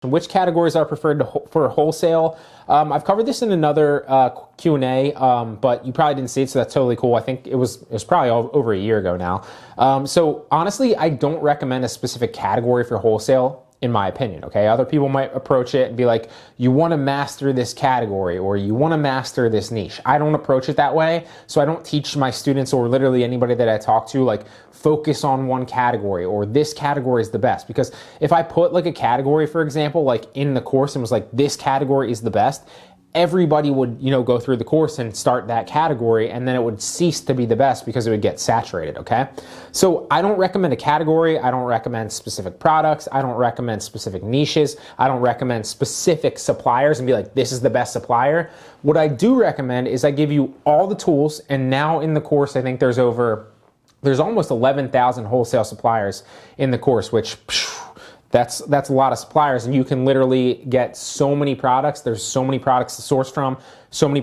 Which categories are preferred for wholesale? I've covered this in another Q&A, but you probably didn't see it, so that's totally cool. I think it was probably over a year ago now. So honestly, I don't recommend a specific category for wholesale, in my opinion, okay? Other people might approach it and be like, you want to master this category or you want to master this niche. I don't approach it that way, so I don't teach my students or literally anybody that I talk to, like, focus on one category or this category is the best. Because if I put like a category, for example, like in the course and was like, this category is the best, everybody would, go through the course and start that category, and then it would cease to be the best because it would get saturated, okay? So I don't recommend a category. I don't recommend specific products. I don't recommend specific niches. I don't recommend specific suppliers and be like, this is the best supplier. What I do recommend is I give you all the tools, and now in the course, I think there's almost 11,000 wholesale suppliers in the course, which that's a lot of suppliers, and you can literally get so many products. There's so many products to source from, so many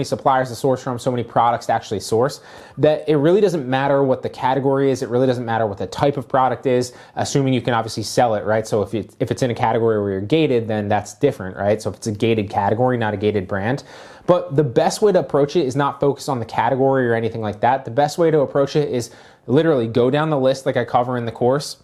suppliers to source from, so many products to actually source, that it really doesn't matter what the category is. It really doesn't matter what the type of product is, assuming you can obviously sell it, right? So if it's in a category where you're gated, then that's different, right? So if it's a gated category, not a gated brand. But the best way to approach it is not focus on the category or anything like that. The best way to approach it is literally go down the list like I cover in the course.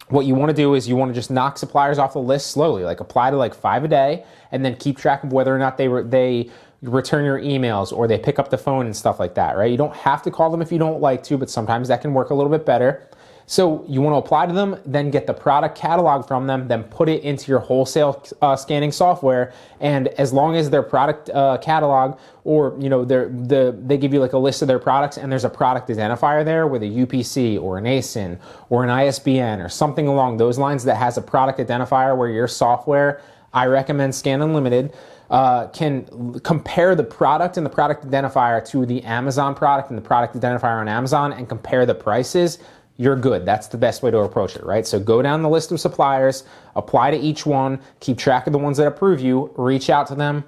What you want to do is you want to just knock suppliers off the list slowly, like apply to like 5 a day, and then keep track of whether or not they return your emails or they pick up the phone and stuff like that, right? You don't have to call them if you don't like to, but sometimes that can work a little bit better. So you want to apply to them, then get the product catalog from them, then put it into your wholesale scanning software. And as long as their product catalog, or they give you like a list of their products, and there's a product identifier there with a UPC or an ASIN or an ISBN or something along those lines that has a product identifier where your software, I recommend Scan Unlimited, can compare the product and the product identifier to the Amazon product and the product identifier on Amazon and compare the prices, you're good. That's the best way to approach it, right? So go down the list of suppliers, apply to each one, keep track of the ones that approve you, reach out to them,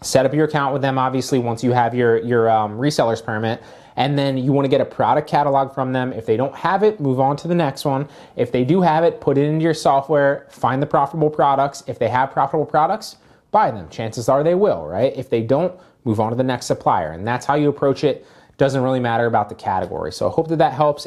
set up your account with them, obviously, once you have your reseller's permit, and then you want to get a product catalog from them. If they don't have it, move on to the next one. If they do have it, put it into your software, find the profitable products. If they have profitable products, buy them. Chances are they will, right? If they don't, move on to the next supplier. And that's how you approach it. Doesn't really matter about the category. So I hope that helps.